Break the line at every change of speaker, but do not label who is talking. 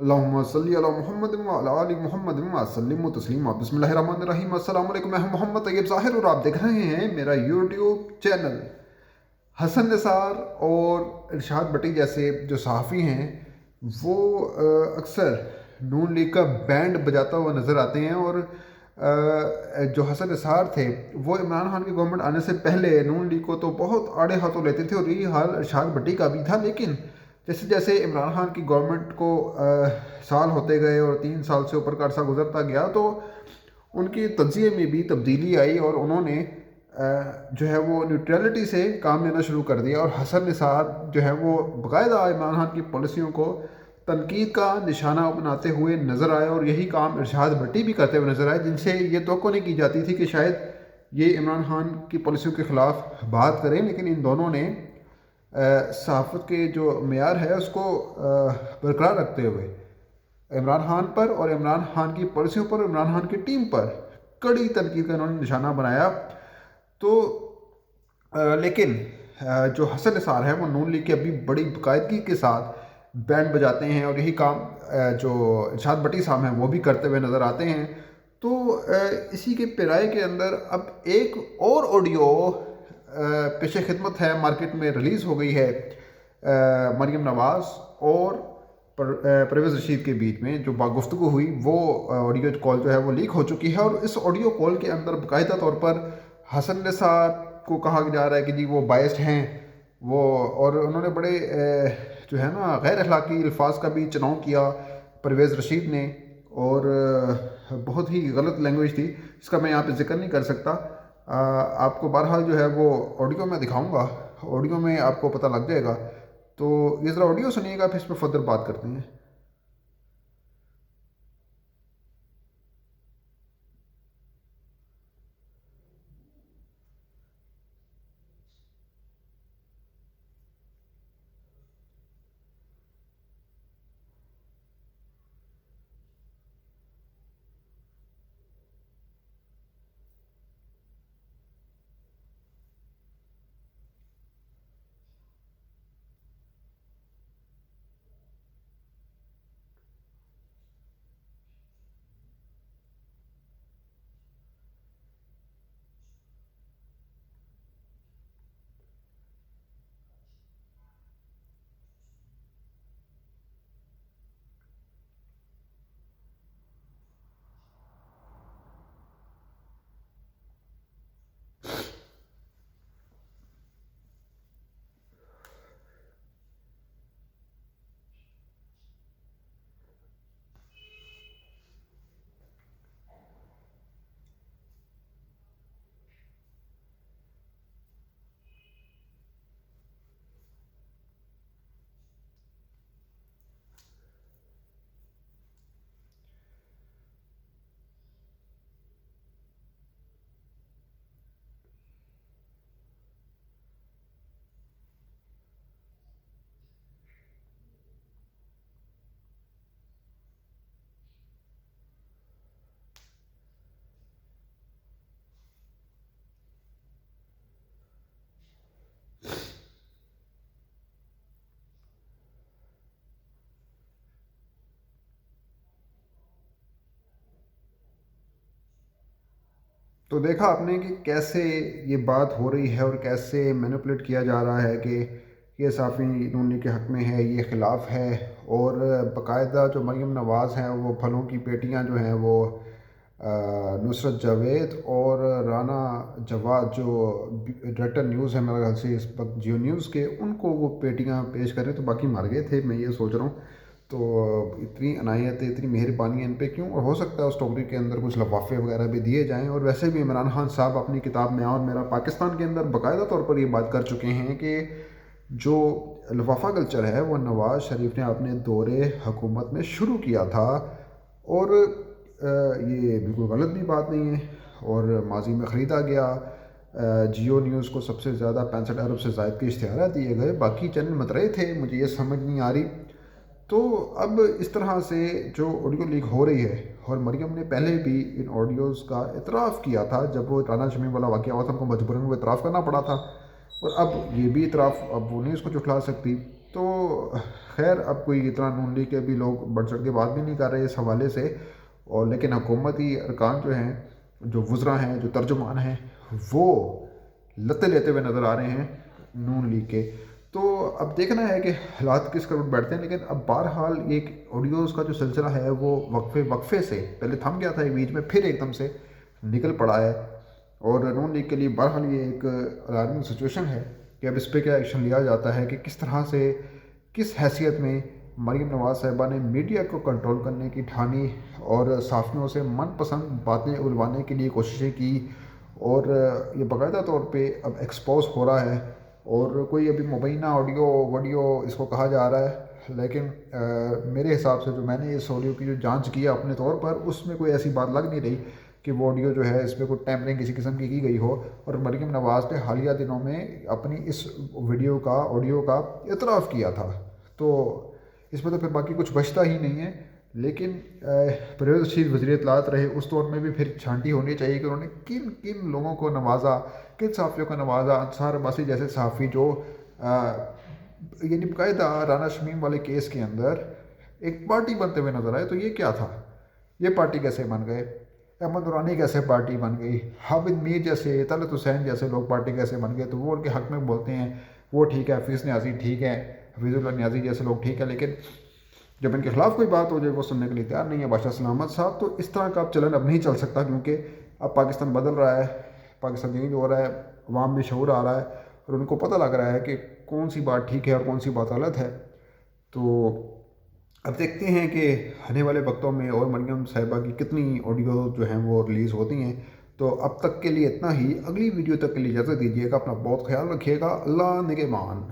अल्लाहुम्मा सल्ली अला मुहम्मद व अला आलि मुहम्मद व सल्लिम तस्लीमा। बिस्मिल्लाहिर्रहमानिर्रहीम। अस्सलाम वालेकुम। मैं हूं मोहम्मद तैयब ज़ाहिर और आप देख रहे हैं मेरा यूट्यूब चैनल। हसन निसार और इरशाद भट्टी जैसे जो सहाफ़ी हैं वो अक्सर नून लीग का बैंड बजाता हुआ नज़र आते हैं। और जो हसन निसार थे वो इमरान खान की गवर्नमेंट आने से पहले नून लीग को तो बहुत आड़े हाथों लेते थे और यही हाल इरशाद भट्टी का भी था। लेकिन जैसे जैसे इमरान खान की गवर्नमेंट को साल होते गए और 3 साल से ऊपर का अरसा गुजरता गया तो उनकी तज्ज़िये में भी तब्दीली आई और उन्होंने जो है वो न्यूट्रलिटी से काम लेना शुरू कर दिया। और हसन निसार जो है वो बाकायदा इमरान खान की पॉलिसियों को तनकीद का निशाना बनाते हुए नज़र आए और यही काम इरशाद भट्टी भी करते हुए नज़र आए, जिनसे ये तवक्को नहीं की जाती थी कि शायद ये इमरान खान की पॉलिसियों के ख़िलाफ़ बात करें। लेकिन इन दोनों ने सहाफ़त के जो मेयार है उसको बरकरार रखते हुए इमरान खान पर और इमरान खान की पॉलिसियों पर, इमरान खान की टीम पर कड़ी तनकीद का इन्होंने निशाना बनाया। तो लेकिन जो हसन निसार है वो नून लीग के अभी बड़ी बाकायदगी के साथ बैंड बजाते हैं और यही काम जो इरशाद भट्टी साहब हैं वो भी करते हुए नज़र आते हैं। तो इसी के पेराए के अंदर अब एक और ऑडियो पेश खिदमत है, मार्केट में रिलीज़ हो गई है। मरीम नवाज़ और परवेज़ रशीद के बीच में जो गुफ्तगू हुई वो ऑडियो कॉल जो है वो लीक हो चुकी है। और इस ऑडियो कॉल के अंदर बाकायदा तौर पर हसन निसार को कहा जा रहा है कि जी वो बायस्ड हैं वो, और उन्होंने बड़े जो है ना गैर अखलाकी अल्फाज का भी चुनाव किया परवेज़ रशीद ने। और बहुत ही गलत लैंग्वेज थी, इसका मैं यहाँ पे जिक्र नहीं कर सकता। आपको बहरहाल जो है वो ऑडियो में दिखाऊंगा, ऑडियो में आपको पता लग जाएगा। तो ये ज़रा ऑडियो सुनिएगा, फिर इस पर फर्दर बात करते हैं। तो देखा आपने कि कैसे ये बात हो रही है और कैसे मैनिपुलेट किया जा रहा है कि ये साफ़ी नून लीग के हक़ में है, ये ख़िलाफ़ है। और बाकायदा जो मरीम नवाज़ हैं वो फलों की पेटियां जो हैं वो नुसरत जावेद और राना जवाद जो डायरेक्टर न्यूज़ है मेरे ख्याल से इस वक्त जियो न्यूज़ के, उनको वो पेटियां पेश करें तो बाकी मर गए थे। मैं ये सोच रहा हूँ तो इतनी अनायत है, इतनी मेहरबानी इन पे क्यों। और हो सकता है उस टोकरी के अंदर कुछ लफाफे वगैरह भी दिए जाएं। और वैसे भी इमरान खान साहब अपनी किताब में और मेरा पाकिस्तान के अंदर बाकायदा तौर पर ये बात कर चुके हैं कि जो लफाफा कल्चर है वो नवाज़ शरीफ ने अपने दौरे हुकूमत में शुरू किया था। और ये बिल्कुल गलत भी बात नहीं है और माजी में ख़रीदा गया। जियो न्यूज़ को सबसे ज़्यादा 65 अरब से ज़ायद के इश्तिहार दिए गए, बाकी चैनल मत रहे थे, मुझे ये समझ नहीं आ रही। तो अब इस तरह से जो ऑडियो लीक हो रही है, और मरियम ने पहले भी इन ऑडियोज़ का इतराफ़ किया था जब वो राना शमीम वाला वाक़या हुआ था, हमको मजबूरन वो इतराफ़ करना पड़ा था। और अब ये भी इतराफ़ अब वो नहीं उसको झुठला सकती। تو خیر اب کوئی اتنا نون لیگ کے بھی لوگ بڑھ چڑھ کے بات بھی نہیں کر رہے اس حوالے سے، اور لیکن حکومتی ارکان جو ہیں، جو وزراء ہیں، جو ترجمان ہیں، وہ لتے لیتے ہوئے نظر آ رہے ہیں نون لیگ کے۔ تو اب دیکھنا ہے کہ حالات کس کروٹ بیٹھتے ہیں، لیکن اب بہرحال ایک آڈیوز کا جو سلسلہ ہے وہ وقفے سے پہلے تھم گیا تھا ایک بیچ میں، پھر ایک دم سے نکل پڑا ہے، اور نون لیگ کے لیے بہرحال یہ ایک الارمنگ سچویشن ہے کہ اب اس پہ کیا ایکشن لیا جاتا ہے، کہ کس طرح سے، کس حیثیت میں مریم نواز صاحبہ نے میڈیا کو کنٹرول کرنے کی ٹھانی اور صحافیوں سے من پسند باتیں الوانے کے لیے کوششیں کی، اور یہ باقاعدہ طور پہ اب ایکسپوز ہو رہا ہے، اور کوئی ابھی مبینہ آڈیو ویڈیو اس کو کہا جا رہا ہے، لیکن میرے حساب سے جو میں نے اس آڈیو کی جو جانچ کیا اپنے طور پر، اس میں کوئی ایسی بات لگ نہیں رہی کہ وہ آڈیو جو ہے اس پہ کوئی ٹیمپرنگ کسی قسم کی گئی ہو، اور مریم نواز نے حالیہ دنوں میں اپنی اس آڈیو کا اعتراف کیا تھا، تو اس میں تو پھر باقی کچھ بچتا ہی نہیں ہے۔ لیکن پرویز رشید وزیر اطلاعات رہے اس دور میں بھی پھر چھانٹی ہونی چاہیے کہ انہوں نے کن کن لوگوں کو نوازا، کن صحافیوں کو نوازا۔ انصار عباسی جیسے صحافی جو یعنی باقاعدہ رانا شمیم والے کیس کے اندر ایک پارٹی بنتے ہوئے نظر آئے، تو یہ کیا تھا، یہ پارٹی کیسے بن گئے؟ احمد نورانی کیسے پارٹی بن گئی؟ حامد میر جیسے، طلعت حسین جیسے لوگ پارٹی کیسے بن گئے؟ تو وہ ان کے حق میں بولتے ہیں وہ ٹھیک ہے، حفیظ نیازی ٹھیک ہے، حفیظ اللہ نیازی جیسے لوگ ٹھیک ہے، لیکن جب ان کے خلاف کوئی بات ہو جائے وہ سننے کے لیے تیار نہیں ہے بادشاہ سلامت صاحب۔ تو اس طرح کا اب چلن اب نہیں چل سکتا، کیونکہ اب پاکستان بدل رہا ہے، پاکستان چینج ہو رہا ہے، عوام میں شعور آ رہا ہے، اور ان کو پتہ لگ رہا ہے کہ کون سی بات ٹھیک ہے اور کون سی بات غلط ہے۔ تو اب دیکھتے ہیں کہ آنے والے وقتوں میں اور مریم صاحبہ کی کتنی آڈیو جو ہیں وہ ریلیز ہوتی ہیں۔ تو اب تک کے لیے اتنا ہی، اگلی ویڈیو تک کے لیے اجازت دیجیے گا، اپنا بہت خیال رکھیے گا، اللہ نگہبان۔